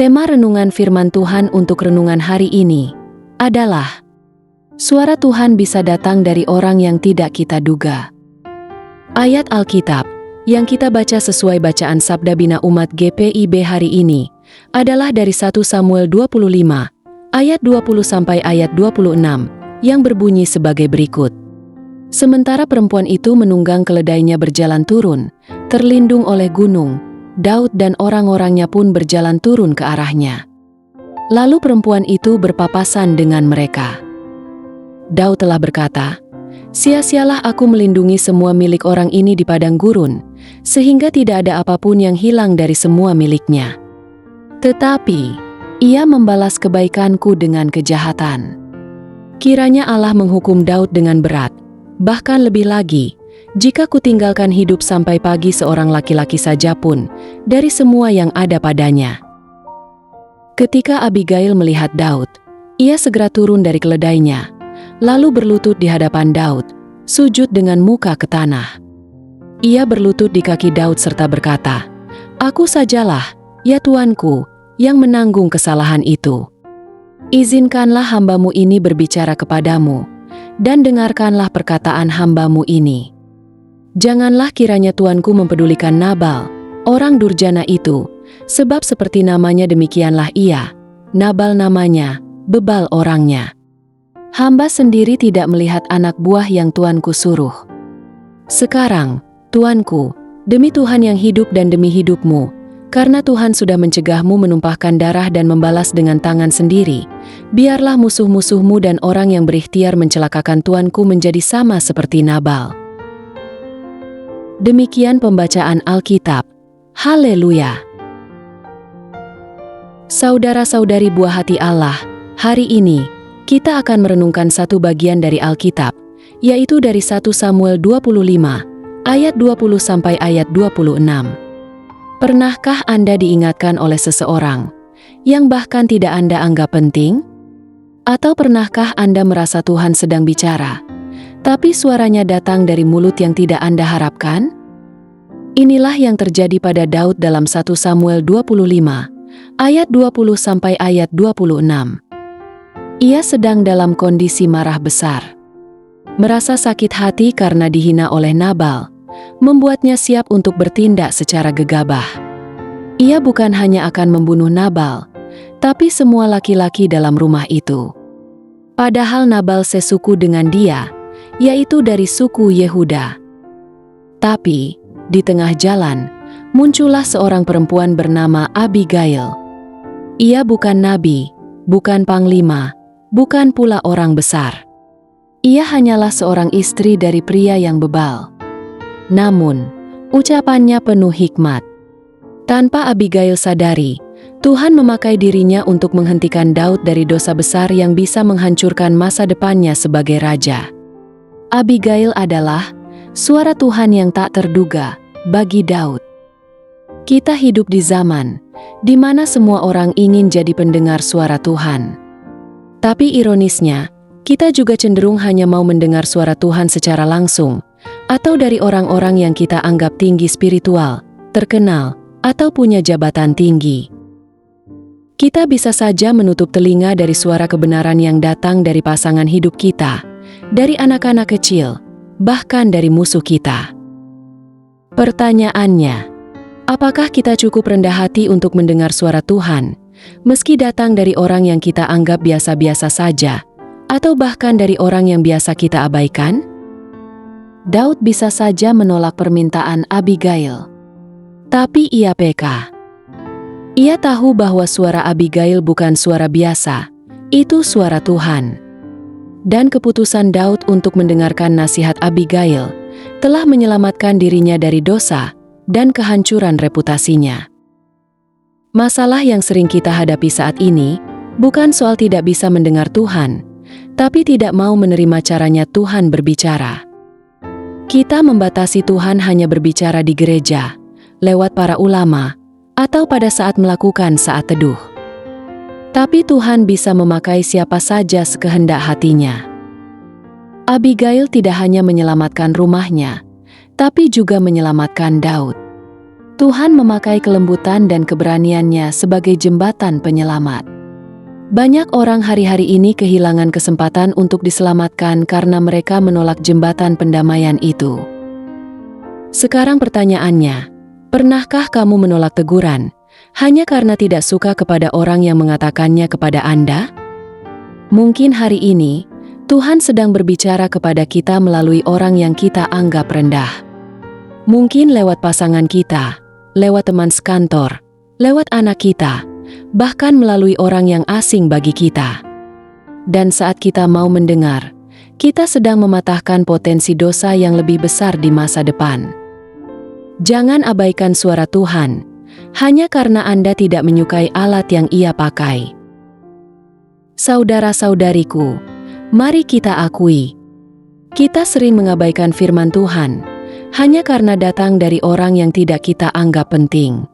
Tema renungan firman Tuhan untuk renungan hari ini adalah suara Tuhan bisa datang dari orang yang tidak kita duga. Ayat Alkitab yang kita baca sesuai bacaan Sabda Bina Umat GPIB hari ini adalah dari 1 Samuel 25 ayat 20 sampai ayat 26 yang berbunyi sebagai berikut. Sementara perempuan itu menunggang keledainya berjalan turun, terlindung oleh gunung, Daud dan orang-orangnya pun berjalan turun ke arahnya. Lalu perempuan itu berpapasan dengan mereka. Daud telah berkata, "Sia-sialah aku melindungi semua milik orang ini di padang gurun, sehingga tidak ada apapun yang hilang dari semua miliknya. Tetapi ia membalas kebaikanku dengan kejahatan. Kiranya Allah menghukum Daud dengan berat, bahkan lebih lagi, jika kutinggalkan hidup sampai pagi seorang laki-laki saja pun dari semua yang ada padanya." Ketika Abigail melihat Daud, ia segera turun dari keledainya, lalu berlutut di hadapan Daud, sujud dengan muka ke tanah. Ia berlutut di kaki Daud serta berkata, "Aku sajalah, ya Tuanku, yang menanggung kesalahan itu. Izinkanlah hambamu ini berbicara kepadamu, dan dengarkanlah perkataan hambamu ini. Janganlah kiranya Tuanku mempedulikan Nabal, orang durjana itu, sebab seperti namanya demikianlah ia, Nabal namanya, bebal orangnya. Hamba sendiri tidak melihat anak buah yang Tuanku suruh. Sekarang, Tuanku, demi Tuhan yang hidup dan demi hidupmu, karena Tuhan sudah mencegahmu menumpahkan darah dan membalas dengan tangan sendiri, biarlah musuh-musuhmu dan orang yang berikhtiar mencelakakan Tuanku menjadi sama seperti Nabal." Demikian pembacaan Alkitab. Haleluya! Saudara-saudari buah hati Allah, hari ini kita akan merenungkan satu bagian dari Alkitab, yaitu dari 1 Samuel 25 ayat 20 sampai ayat 26. Pernahkah Anda diingatkan oleh seseorang yang bahkan tidak Anda anggap penting? Atau pernahkah Anda merasa Tuhan sedang bicara, tapi suaranya datang dari mulut yang tidak Anda harapkan? Inilah yang terjadi pada Daud dalam 1 Samuel 25 ayat 20 sampai ayat 26. Ia sedang dalam kondisi marah besar. Merasa sakit hati karena dihina oleh Nabal, membuatnya siap untuk bertindak secara gegabah. Ia bukan hanya akan membunuh Nabal, tapi semua laki-laki dalam rumah itu. Padahal Nabal sesuku dengan dia, yaitu dari suku Yehuda. Tapi, di tengah jalan, muncullah seorang perempuan bernama Abigail. Ia bukan nabi, bukan panglima, bukan pula orang besar. Ia hanyalah seorang istri dari pria yang bebal. Namun, ucapannya penuh hikmat. Tanpa Abigail sadari, Tuhan memakai dirinya untuk menghentikan Daud dari dosa besar yang bisa menghancurkan masa depannya sebagai raja. Abigail adalah suara Tuhan yang tak terduga bagi Daud. Kita hidup di zaman di mana semua orang ingin jadi pendengar suara Tuhan. Tapi ironisnya, kita juga cenderung hanya mau mendengar suara Tuhan secara langsung, atau dari orang-orang yang kita anggap tinggi spiritual, terkenal, atau punya jabatan tinggi. Kita bisa saja menutup telinga dari suara kebenaran yang datang dari pasangan hidup kita, dari anak-anak kecil, bahkan dari musuh kita. Pertanyaannya, apakah kita cukup rendah hati untuk mendengar suara Tuhan, meski datang dari orang yang kita anggap biasa-biasa saja, atau bahkan dari orang yang biasa kita abaikan? Daud bisa saja menolak permintaan Abigail. Tapi ia peka. Ia tahu bahwa suara Abigail bukan suara biasa, itu suara Tuhan. Dan keputusan Daud untuk mendengarkan nasihat Abigail telah menyelamatkan dirinya dari dosa dan kehancuran reputasinya. Masalah yang sering kita hadapi saat ini bukan soal tidak bisa mendengar Tuhan, tapi tidak mau menerima caranya Tuhan berbicara. Kita membatasi Tuhan hanya berbicara di gereja, lewat para ulama, atau pada saat melakukan saat teduh. Tapi Tuhan bisa memakai siapa saja sekehendak hatinya. Abigail tidak hanya menyelamatkan rumahnya, tapi juga menyelamatkan Daud. Tuhan memakai kelembutan dan keberaniannya sebagai jembatan penyelamat. Banyak orang hari-hari ini kehilangan kesempatan untuk diselamatkan karena mereka menolak jembatan pendamaian itu. Sekarang pertanyaannya, pernahkah kamu menolak teguran hanya karena tidak suka kepada orang yang mengatakannya kepada Anda? Mungkin hari ini, Tuhan sedang berbicara kepada kita melalui orang yang kita anggap rendah. Mungkin lewat pasangan kita, lewat teman sekantor, lewat anak kita, bahkan melalui orang yang asing bagi kita. Dan saat kita mau mendengar, kita sedang mematahkan potensi dosa yang lebih besar di masa depan. Jangan abaikan suara Tuhan, hanya karena Anda tidak menyukai alat yang Ia pakai. Saudara-saudariku, mari kita akui, kita sering mengabaikan firman Tuhan, hanya karena datang dari orang yang tidak kita anggap penting.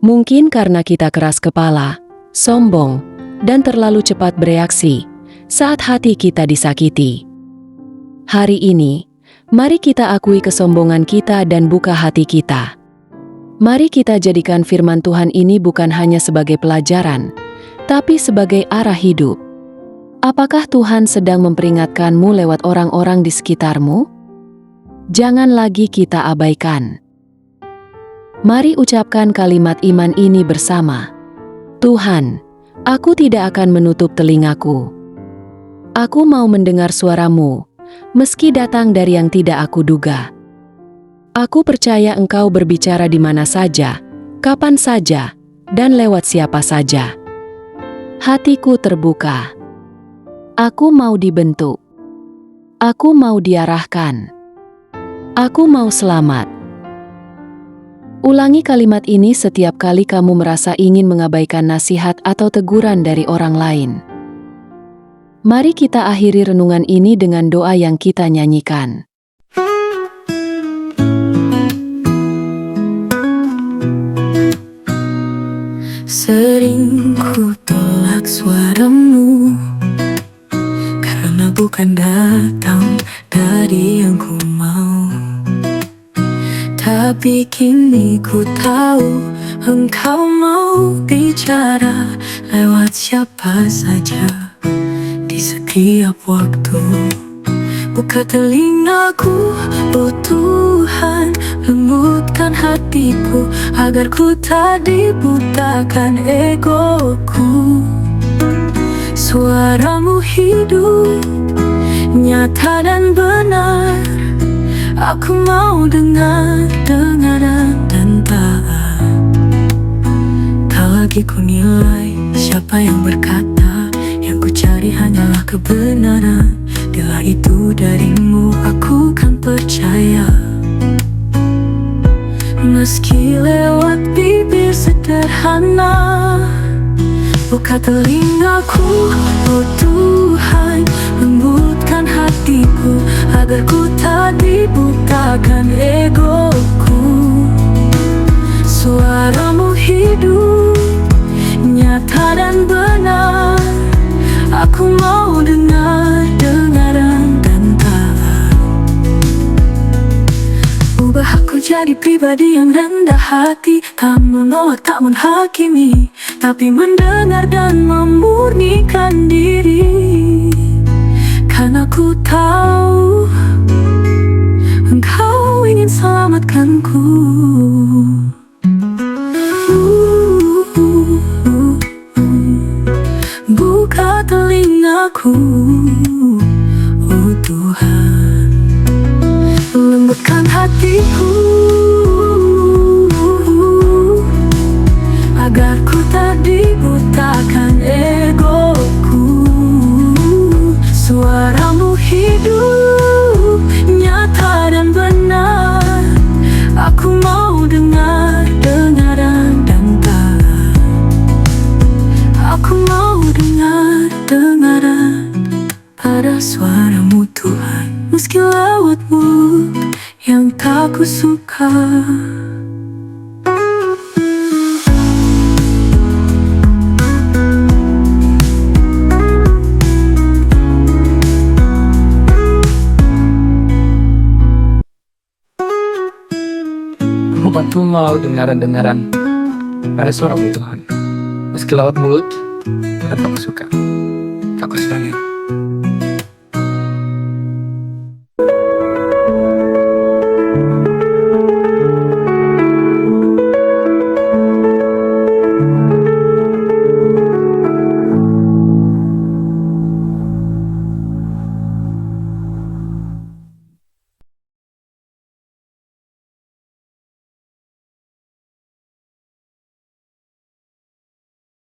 Mungkin karena kita keras kepala, sombong, dan terlalu cepat bereaksi saat hati kita disakiti. Hari ini, mari kita akui kesombongan kita dan buka hati kita. Mari kita jadikan firman Tuhan ini bukan hanya sebagai pelajaran, tapi sebagai arah hidup. Apakah Tuhan sedang memperingatkanmu lewat orang-orang di sekitarmu? Jangan lagi kita abaikan. Mari ucapkan kalimat iman ini bersama. Tuhan, aku tidak akan menutup telingaku. Aku mau mendengar suara-Mu, meski datang dari yang tidak aku duga. Aku percaya Engkau berbicara di mana saja, kapan saja, dan lewat siapa saja. Hatiku terbuka. Aku mau dibentuk. Aku mau diarahkan. Aku mau selamat. Ulangi kalimat ini setiap kali kamu merasa ingin mengabaikan nasihat atau teguran dari orang lain. Mari kita akhiri renungan ini dengan doa yang kita nyanyikan. Sering ku tolak suaramu, karena bukan datang dari yang ku mau. Tapi kini ku tahu Engkau mau bicara lewat siapa saja di setiap waktu. Buka telingaku, oh Tuhan, lembutkan hatiku agar ku tak dibutakan egoku. Suaramu hidup, nyata dan benar. Aku mau dengar, dan taat. Tak lagi ku nilai siapa yang berkata, yang ku cari hanyalah kebenaran. Bila itu darimu, aku kan percaya. Meski lewat bibir sederhana, buka telingaku, oh Tuhan, lembutkan hatiku agar ku tak dibutakan egoku. Suaramu hidup, nyata dan benar. Aku mau dengar, dan taat. Ubah aku jadi pribadi yang rendah hati, tak menolak, tak menghakimi, tapi mendengar dan memurnikan diri. Karena ku tahu Engkau ingin selamatkanku. Buka telingaku, oh Tuhan, lembutkan hatiku agar ku tak dibutakan egoku. Suaramu hidup, nyata dan benar. Aku mau dengar, dan taat. Aku mau dengar, pada suaramu Tuhan, meski lewatmu yang tak ku suka. Membantu mau dengaran-dengaran ada suara Tuhan. Meski lewat mulut, tetap suka.